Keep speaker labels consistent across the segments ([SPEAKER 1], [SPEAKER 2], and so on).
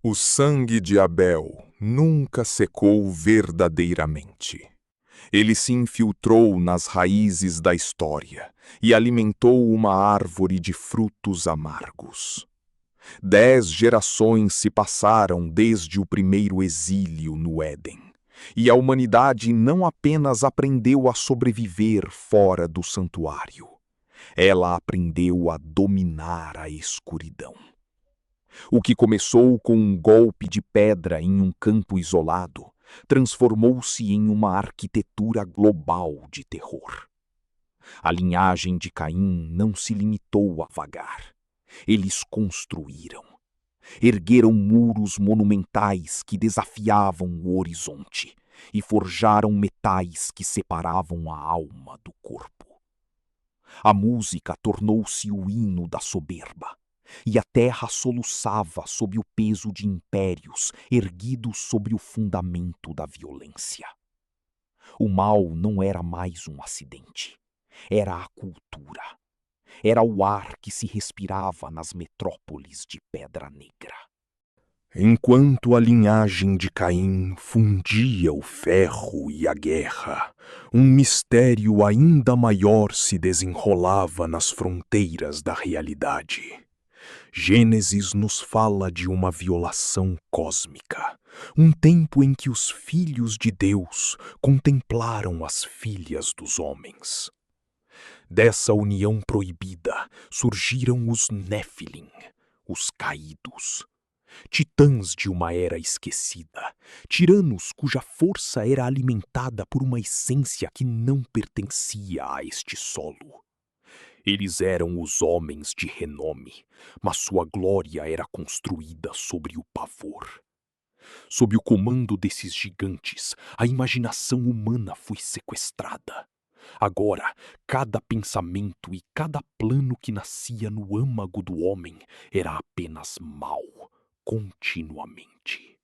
[SPEAKER 1] O sangue de Abel nunca secou verdadeiramente. Ele se infiltrou nas raízes da história e alimentou uma árvore de frutos amargos. 10 gerações se passaram desde o primeiro exílio no Éden, e a humanidade não apenas aprendeu a sobreviver fora do santuário, ela aprendeu a dominar a escuridão. O que começou com um golpe de pedra em um campo isolado, transformou-se em uma arquitetura global de terror. A linhagem de Caim não se limitou a vagar. Eles construíram. Ergueram muros monumentais que desafiavam o horizonte e forjaram metais que separavam a alma do corpo. A música tornou-se o hino da soberba, e a terra soluçava sob o peso de impérios erguidos sobre o fundamento da violência. O mal não era mais um acidente, era a cultura. Era o ar que se respirava nas metrópoles de Pedra Negra. Enquanto a linhagem de Caim fundia o ferro e a guerra, um mistério ainda maior se desenrolava nas fronteiras da realidade. Gênesis nos fala de uma violação cósmica, um tempo em que os filhos de Deus contemplaram as filhas dos homens. Dessa união proibida surgiram os Néfilim, os caídos. Titãs de uma era esquecida, tiranos cuja força era alimentada por uma essência que não pertencia a este solo. Eles eram os homens de renome, mas sua glória era construída sobre o pavor. Sob o comando desses gigantes, a imaginação humana foi sequestrada. Agora, cada pensamento e cada plano que nascia no âmago do homem era apenas mal, continuamente.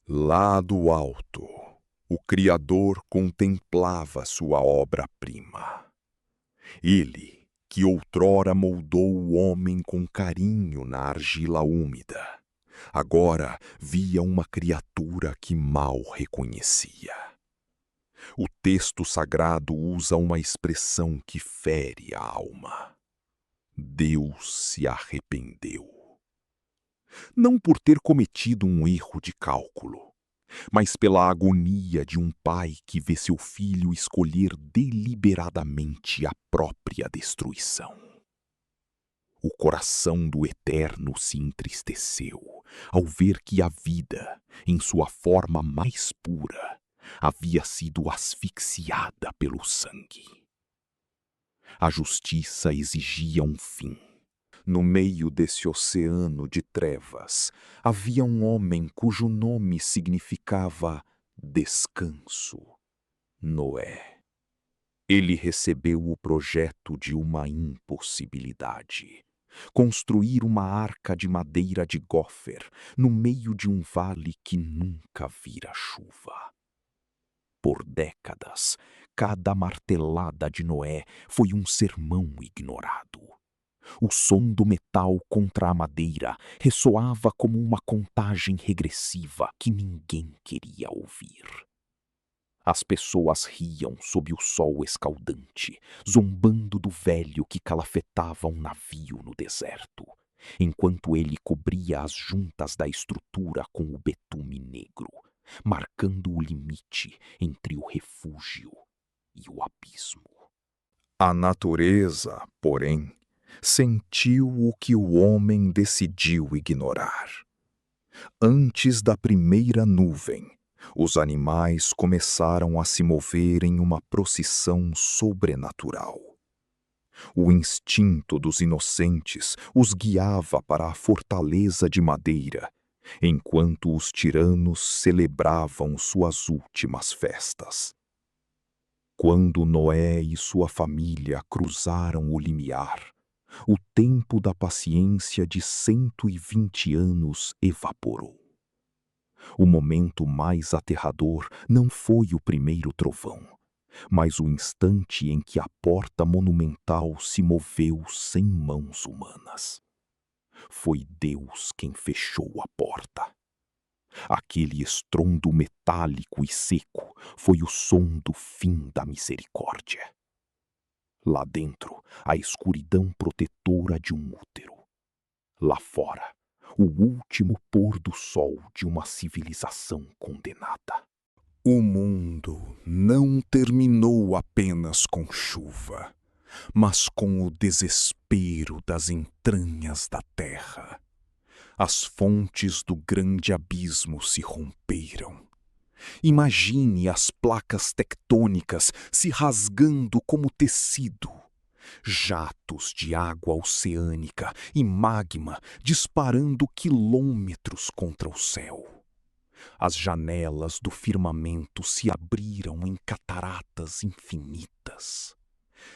[SPEAKER 1] Lá do alto, o Criador contemplava sua obra-prima. Ele, que outrora moldou o homem com carinho na argila úmida, agora via uma criatura que mal reconhecia. O texto sagrado usa uma expressão que fere a alma. Deus se arrependeu. Não por ter cometido um erro de cálculo, mas pela agonia de um pai que vê seu filho escolher deliberadamente a própria destruição. O coração do Eterno se entristeceu ao ver que a vida, em sua forma mais pura, havia sido asfixiada pelo sangue. A justiça exigia um fim. No meio desse oceano de trevas, havia um homem cujo nome significava descanso: Noé. Ele recebeu o projeto de uma impossibilidade: construir uma arca de madeira de gofer no meio de um vale que nunca vira chuva. Por décadas, cada martelada de Noé foi um sermão ignorado. O som do metal contra a madeira ressoava como uma contagem regressiva que ninguém queria ouvir. As pessoas riam sob o sol escaldante, zombando do velho que calafetava um navio no deserto, enquanto ele cobria as juntas da estrutura com o betume negro, marcando o limite entre o refúgio e o abismo. A natureza, porém, sentiu o que o homem decidiu ignorar. Antes da primeira nuvem, os animais começaram a se mover em uma procissão sobrenatural. O instinto dos inocentes os guiava para a fortaleza de madeira, enquanto os tiranos celebravam suas últimas festas. Quando Noé e sua família cruzaram o limiar, o tempo da paciência de 120 anos evaporou. O momento mais aterrador não foi o primeiro trovão, mas o instante em que a porta monumental se moveu sem mãos humanas. Foi Deus quem fechou a porta. Aquele estrondo metálico e seco foi o som do fim da misericórdia. Lá dentro, a escuridão protetora de um útero. Lá fora, o último pôr do sol de uma civilização condenada. O mundo não terminou apenas com chuva, mas com o desespero das entranhas da terra. As fontes do grande abismo se romperam. Imagine as placas tectônicas se rasgando como tecido. Jatos de água oceânica e magma disparando quilômetros contra o céu. As janelas do firmamento se abriram em cataratas infinitas.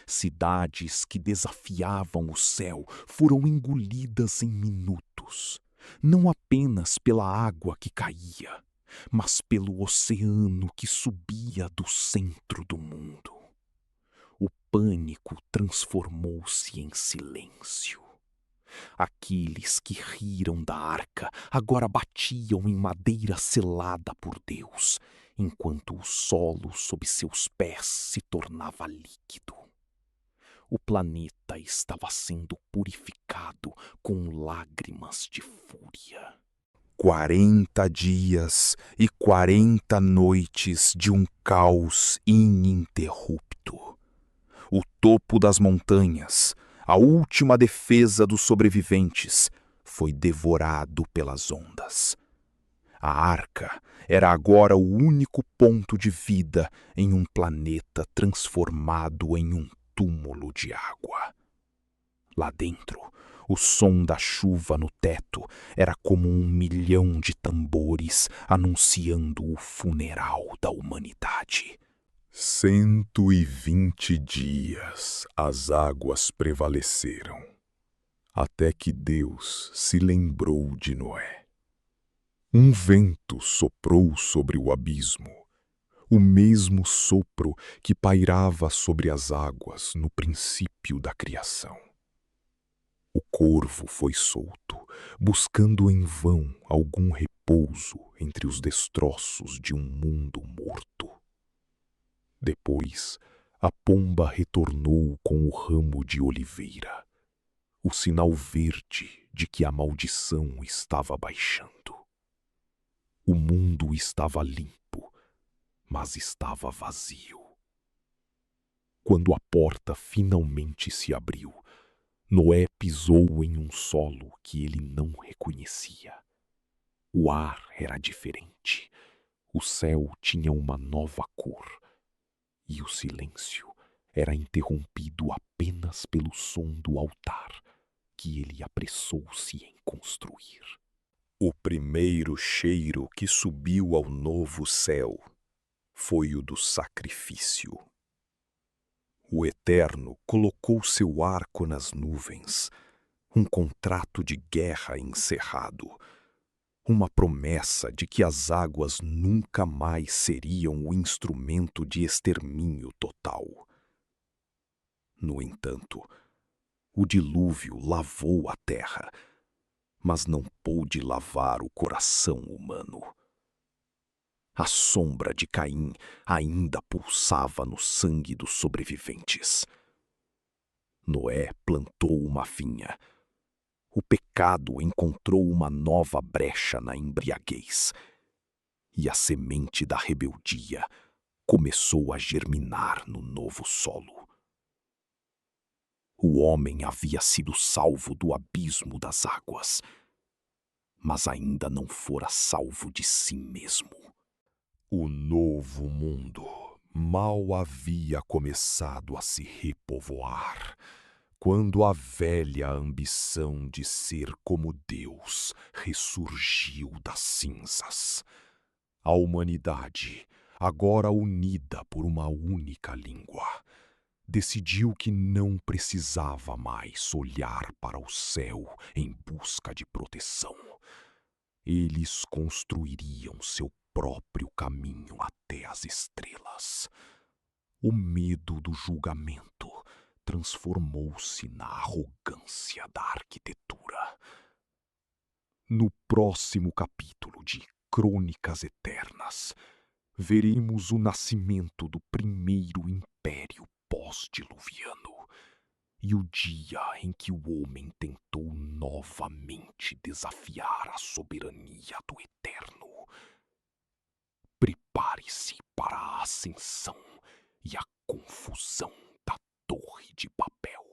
[SPEAKER 1] Cidades que desafiavam o céu foram engolidas em minutos, não apenas pela água que caía, mas pelo oceano que subia do centro do mundo. O pânico transformou-se em silêncio. Aqueles que riram da arca agora batiam em madeira selada por Deus, enquanto o solo sob seus pés se tornava líquido. O planeta estava sendo purificado com lágrimas de fúria. 40 dias e 40 noites de um caos ininterrupto. O topo das montanhas, a última defesa dos sobreviventes, foi devorado pelas ondas. A arca era agora o único ponto de vida em um planeta transformado em um túmulo de água. Lá dentro, o som da chuva no teto era como 1.000.000 de tambores anunciando o funeral da humanidade. 120 dias as águas prevaleceram, até que Deus se lembrou de Noé. Um vento soprou sobre o abismo, o mesmo sopro que pairava sobre as águas no princípio da criação. O corvo foi solto, buscando em vão algum repouso entre os destroços de um mundo morto. Depois, a pomba retornou com o ramo de oliveira, o sinal verde de que a maldição estava baixando. O mundo estava limpo, mas estava vazio. Quando a porta finalmente se abriu, Noé pisou em um solo que ele não reconhecia. O ar era diferente, o céu tinha uma nova cor, e o silêncio era interrompido apenas pelo som do altar que ele apressou-se em construir. O primeiro cheiro que subiu ao novo céu foi o do sacrifício. O Eterno colocou seu arco nas nuvens, um contrato de guerra encerrado, uma promessa de que as águas nunca mais seriam o instrumento de extermínio total. No entanto, o dilúvio lavou a terra, mas não pôde lavar o coração humano. A sombra de Caim ainda pulsava no sangue dos sobreviventes. Noé plantou uma vinha. O pecado encontrou uma nova brecha na embriaguez, e a semente da rebeldia começou a germinar no novo solo. O homem havia sido salvo do abismo das águas, mas ainda não fora salvo de si mesmo. O novo mundo mal havia começado a se repovoar, quando a velha ambição de ser como Deus ressurgiu das cinzas. A humanidade, agora unida por uma única língua, decidiu que não precisava mais olhar para o céu em busca de proteção. Eles construiriam seu próprio caminho até as estrelas. O medo do julgamento transformou-se na arrogância da arquitetura. No próximo capítulo de crônicas eternas, veremos o nascimento do primeiro império pós-diluviano e o dia em que o homem tentou novamente desafiar a soberania do Eterno. Prepare-se para a ascensão e a confusão da Torre de Babel.